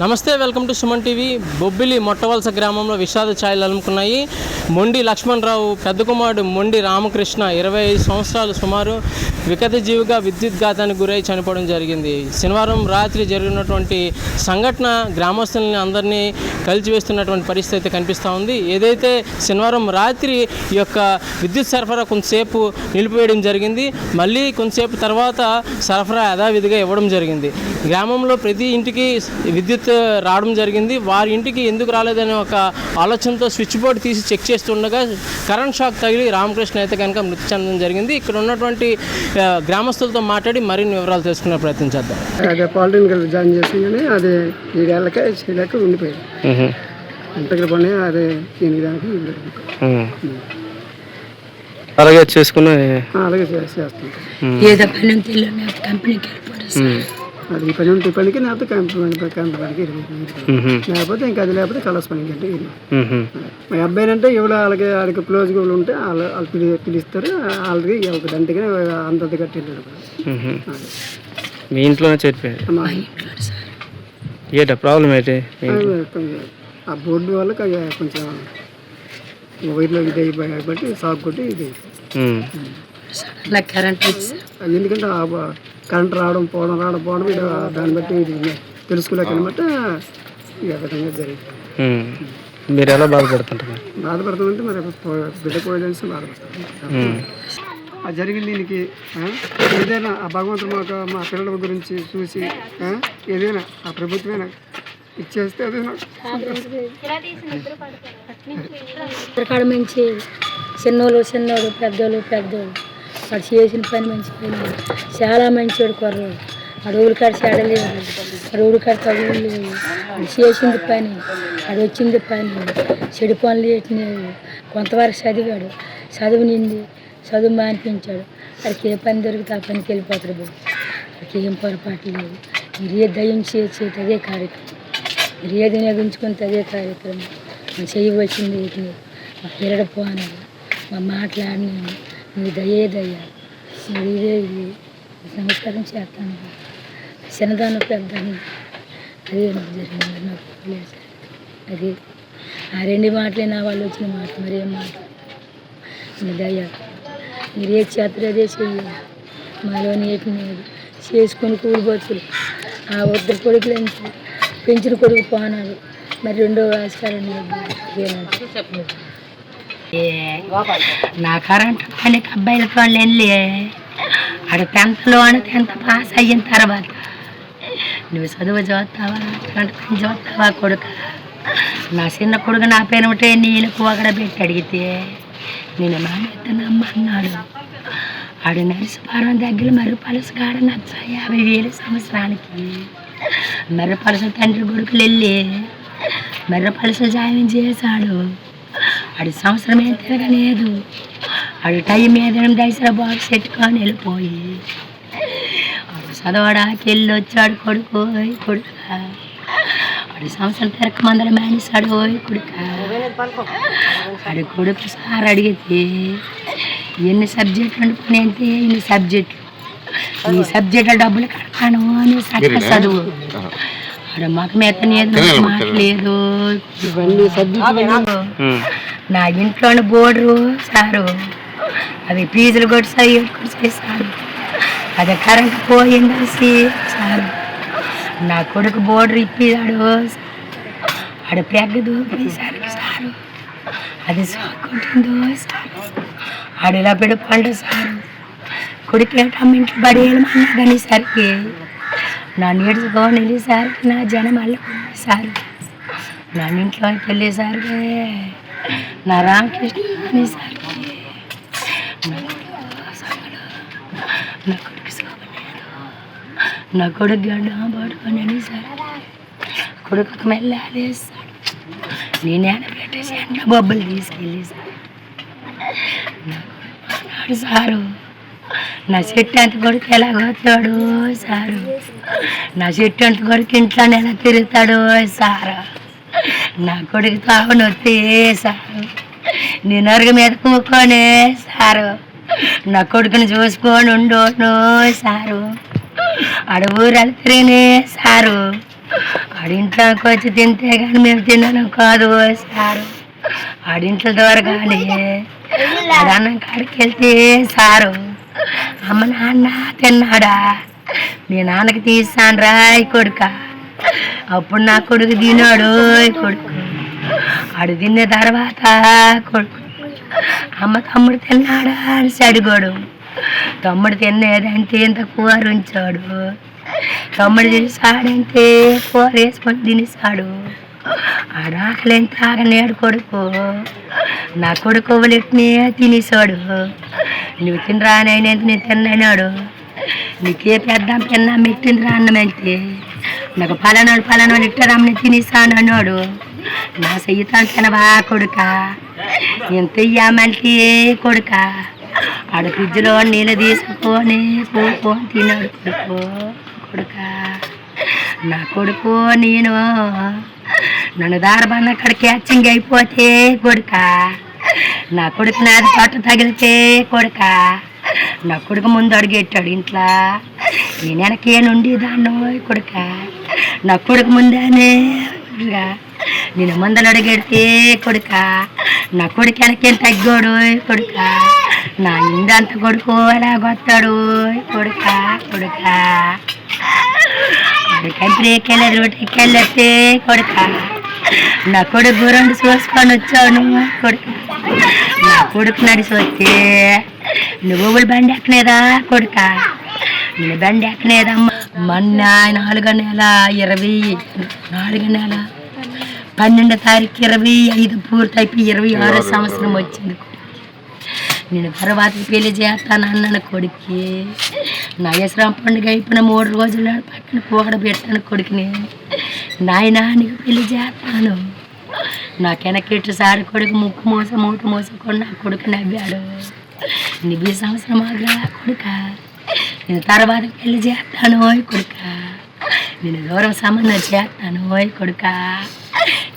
నమస్తే, welcome to Suman TV. Bobbili Mottavalasa గ్రామంలో విషాద ఛాయలు అలుముకున్నాయి. మొండి లక్ష్మణరావు పెద్ద కుమారుడు మొండి రామకృష్ణ 25 సంవత్సరాలు సుమారు వికత జీవిగా విద్యుద్ఘాతానికి గురై చనిపోవడం జరిగింది. శనివారం రాత్రి జరిగినటువంటి సంఘటన గ్రామస్తులని అందరినీ కలిచివేస్తున్నటువంటి పరిస్థితి కనిపిస్తూ ఉంది. ఏదైతే శనివారం రాత్రి ఈ యొక్క విద్యుత్ సరఫరా కొంతసేపు నిలిపివేయడం జరిగింది, మళ్ళీ కొంతసేపు తర్వాత సరఫరా యథావిధిగా ఇవ్వడం జరిగింది. గ్రామంలో ప్రతి ఇంటికి విద్యుత్ రావడం జరిగింది. వారి ఇంటికి ఎందుకు రాలేదనే ఒక ఆలోచనతో స్విచ్ బోర్డు తీసి చెక్ చేస్తుండగా కరెంట్ షాక్ తగిలి రామకృష్ణ అయితే కనుక మృతి చెందడం జరిగింది. ఇక్కడ ఉన్నటువంటి గ్రామస్తులతో మాట్లాడి మరిన్ని వివరాలు తెలుసుకునే ప్రయత్నం చేద్దాం. అదే పాలిటెక్నికల్ జాయిన్ చేసి అదే 7 ఏళ్ళకే చేయలేక ఉండిపోయాడు. అంతకు పని అదే దానికి అలాగే చేసుకుని అలాగే చేస్తాం. కంపెనీకి అది ఈ పని ఉంటే పనికి లేకపోతే కంపెనీకి లేకపోతే ఇంకా అది లేకపోతే కలర్స్ పనికి అంటే మా అబ్బాయి అంటే ఎవరు వాళ్ళకి క్లోజ్గా ఉంటే వాళ్ళు పిలుస్తారు. వాళ్ళకి ఒక దంతగానే అంత కట్టింటాడు. మీ ఇంట్లోనే చెప్పాడు. ఏంటా ప్రాబ్లం ఏంటి? ఆ బోర్డు వల్ల కొంచెం వైర్లో ఇది అయిపోయి బట్టి షాక్ కొట్టి ఇది ఎందుకంటే కరెంట్ రావడం పోవడం దాన్ని బట్టి ఇది తెలుసుకోలేకనమాట ఈ విధంగా జరిగింది. మీరు ఎలా బాధపడుతుంటారు? బాధపడుతుందంటే మరి బిడ్డ పోయేసి బాధపడతాం. అది జరిగింది దీనికి ఏదైనా ఆ భగవంతుడు మా పిల్లల గురించి చూసి ఏదైనా ఆ ప్రభుత్వమైనా ఇచ్చేస్తే అదేనా మంచి చిన్నోళ్ళు పెద్దోళ్ళు వాడు చేసిన పని మంచి పని, చాలా మంచివాడు కుర్రాడు. వాడు ఊరి కాడ చెడలేదు, వాడు ఊరి కాడ తగులేదు. వాడు చేసింది పని, వాడు వచ్చింది పని, చెడు పనులు వేసినవి. కొంతవరకు చదివాడు, చదువు మానిపించాడు. వాడికి ఏ పని దొరికితే ఆ పనికి వెళ్ళిపోతాడు. వాడికి ఏం పొరపాటు లేదు. మీరు ఏ దయ్యం చేసేది అదే కార్యక్రమం, మీరు ఏది వినియోగించుకుంటే అదే కార్యక్రమం. మనం చేయవలసింది వీటిని మా పిల్లడ పోనాడు, మా మాట్లాడినాము. నీ దయ్యే మరి ఇదే ఇది నమస్కారం చేస్తాను. చిన్నదాన్ని పెద్దాన్ని అదే నాకు జరిగింది. నాకు అది ఆ 2 మాటలే నా వాళ్ళు వచ్చిన మాట, మరేం మాట. నీ దయ్య మీరు ఏ చేస్తారు అదే చెయ్యాలి. మాలోని ఏటినేది చేసుకొని కూలిపోతులు. ఆ ఉద్దరు కొడుకులు ఎంత పెంచిన కొడుకు పోనాడు. మరి 2వ ఆస్కారం చెప్పలేదు. నా కరెంట్ పనికి అబ్బాయిలతో వెళ్ళి ఆడ 10th పాస్ అయిన తర్వాత నువ్వు చదువు చదువుతావా, కరెంట్ పని చదువుతావా కొడుక? నా చిన్న కొడుకు నా పేరు ఉంటే నీళ్ళకు ఒకడ పెట్టి అడిగితే నేను మానేస్తానమ్మ అన్నాడు. ఆడు నరసిపురం దగ్గర మర్రిపలస కాడ నచ్చ 50,000 సంవత్సరానికి. మర్రిపలస తండ్రి కొడుకులు వెళ్ళి మర్రిపలస జాయిన్ చేశాడు. ఆడి సంవత్సరం ఏం తిరగలేదు. ఆడు టైం ఏదైనా దసరా బాక్స్ పెట్టుకొని వెళ్ళిపోయి ఆడు చదవడానికి వెళ్ళి వచ్చాడు కొడుకు. ఆడు సంవత్సరం తిరగ మందరం మానేశాడు. ఆడి కొడుకు సార్ అడిగితే ఎన్ని సబ్జెక్టులు అనుకుని అంటే ఇన్ని సబ్జెక్టులు, ఈ సబ్జెక్టుల డబ్బులు కడతాను అని చదువు. ఆడ మాకు మెత్తనేది మాట్లేదు. నా ఇంట్లోని బోర్డరు సారు అవి ఫీజులు కొట్టాయి సారు. అది కరెంట్ పోయిందసి సారు. నా కొడుకు బోర్డర్ ఇప్పిదాడు. ఆడ ప్రెగ్గ దూపేసరికి సారు అది కొట్టిందో సారు. ఆడు ఇలా పెడుపండు సారు. కొడుకు ఇంట్లో బడి వెళ్ళమన్నాడనేసరికి నా నేర్చుకొని వెళ్ళేసరికి నా జనం అల్లుకుంది సారు. నా ఇంట్లోకి వెళ్ళేసరికి నా రామకృష్ణ అనేసరికి నా కొడుకు శోభలేదు. నా కొడుకు గడ్డ పడుకొని అనేసరికి కొడుకు మెల్లేస్తాడు. నేనేడ పెట్టేసి ఎండ బొబ్బలు తీసుకెళ్ళేసారు. నా కొడుకు సారు నా చెట్టు అంత కొడుకు ఎలా పోతాడు సారు. నా చెట్టు అంత కొడుకు ఇంట్లోనే ఎలా తిరుగుతాడు సారు. నా కొడుకు తాగునొత్తే సారు. నేను అరుగు మీద కూకొని సారు. నా కొడుకుని చూసుకొని ఉండోను సారు. అడవురు వెళ్తేనే సారు. ఆడింట్లోకి వచ్చి తింటే కానీ మేము తినడం కాదు సారు. ఆడింట్ల ద్వారా కానీ అన్నం కాడికి వెళ్తే సారు అమ్మ నాన్న తిన్నాడా, మీ నాన్నకి తీసాను రాయ్ కొడుక. అప్పుడు నా కొడుకు తిన్నాడు కొడుకు. ఆడు తిన్న తర్వాత కొడుకు అమ్మ తమ్ముడు తిన్నాడా అని అడిగాడు. తమ్ముడు తినేదంటే ఇంత కూర ఉంచాడు. తమ్ముడు తినేసాడంటే కూర వేసుకొని తినేసాడు. ఆడాకలి ఎంత ఆగనేడు కొడుకు. నా కొడుకు వాళ్ళిట్నే తినేసాడు. నువ్వు తినరానైనా నేను తిన్నాడు. నీకే పెద్ద పిన్న మెట్టింది రాన్నమంటే నాకు పలానాడు ఇట్టరమ్మని తినేసాను అన్నాడు. నా సయ్యతాను తినవా కొడుక, నేను తెయ్యామంటే కొడుక. ఆడ ఫ్రిడ్జ్లో నీళ్ళు తీసుకొని పోని తిన్నాడు కొడుకు. కొడుక నా కొడుకు నేను నన్ను దారబన్న అక్కడ క్యాచింగ్ అయిపోతే కొడుక, నా కొడుకు నాది పట్టు తగిలితే కొడుక, నా కొడుకు ముందు అడిగెట్టాడు ఇంట్లో. నేను వెనకే నుండి దాన్ని కొడుక. నా కొడుకు ముందేనే నేను ముందలు అడిగెడితే కొడుక, నా కొడుకు వెనకేం తగ్గాడు కొడుక. నా ఇందంత కొడుకు అలా కొత్తాడు కొడుక. కొడుక కంపెనీకెళ్ళి రోడ్డుకెళ్ళతే కొడుక, నా కొడుకు రెండు చూసుకొని వచ్చాను కొడుక. నా కొడుకు నడిచి వస్తే నువ్వు బండి ఎక్కనేదా కొడుక, నేను బండి ఎక్కనేదమ్మా. మొన్న 4వ నెల 12వ తారీఖు 25 పూర్తయిపోయి 26వ సంవత్సరం వచ్చింది. నేను తర్వాత పెళ్లి చేస్తాను అన్నాను కొడుక్కి. నా యశ్రాం పండుగ అయిపోయిన 3 రోజులు పక్కన పోగడ పెట్టాను కొడుకుని. నాయనా నీకు పెళ్లి చేస్తాను. నా వెనకెట్టు సారి కొడుకు ముక్కు మూట మోసుకొని నా కొడుకు నవ్వాడు. నువ్వు ఈ సంవత్సరం ఆగా కొడుక, నేను తర్వాత పెళ్లి చేస్తాను ఓయ్ కొడుక. నేను దూరం సంబంధం చేస్తాను ఓయ్ కొడుక.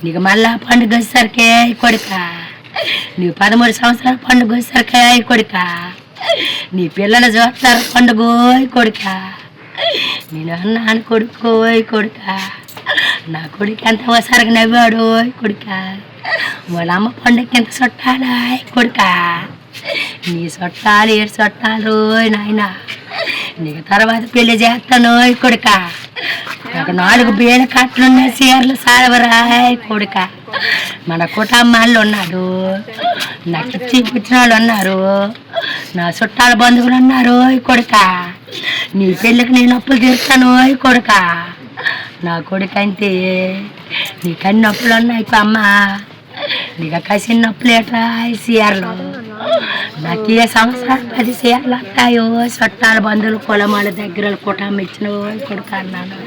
నీకు మళ్ళా పండుగ వచ్చేసరికే కొడుక, నీవు 13 సంవత్సరాల పండుగ వచ్చేసరికే కొడుక. నీ పిల్లలు చూస్తారు పండుగ కొడుక. నేను అన్నాను కొడుకు కొడుక. నా కొడుకు ఎంత ఒకసారికి నవ్వాడు కొడుక. వాళ్ళ అమ్మ పండుగకి ఎంత చుట్టాలా కొడుక. నీ చుట్టాలు 7 చుట్టాలు నాయన. నీకు తర్వాత పెళ్లి చేస్తాను కొడుక. నాకు 4 బేల కట్లున్న చీరలు సారవరాయ్ కొడుక. మన కుటుంబాల్లో ఉన్నాడు, నాకు ఇచ్చి పుచ్చిన వాళ్ళు ఉన్నారు, నా చుట్టాల బంధువులు ఉన్నారు కొడుక. నీ పెళ్ళికి నేను అప్పులు తీరుస్తాను కొడుక. నా కొడుకు అంటే నీకు అన్ని అప్పులు ఉన్నాయి అమ్మ. నీకు కసిన నొప్పులు ఎట్లా చీరలు. నాకు ఏ సంవత్సరాలు 10 చీరలు వస్తాయో చుట్టాల బంధువులు కులమాల దగ్గర కుటుంబం ఇచ్చిన కొడుక అన్నాను.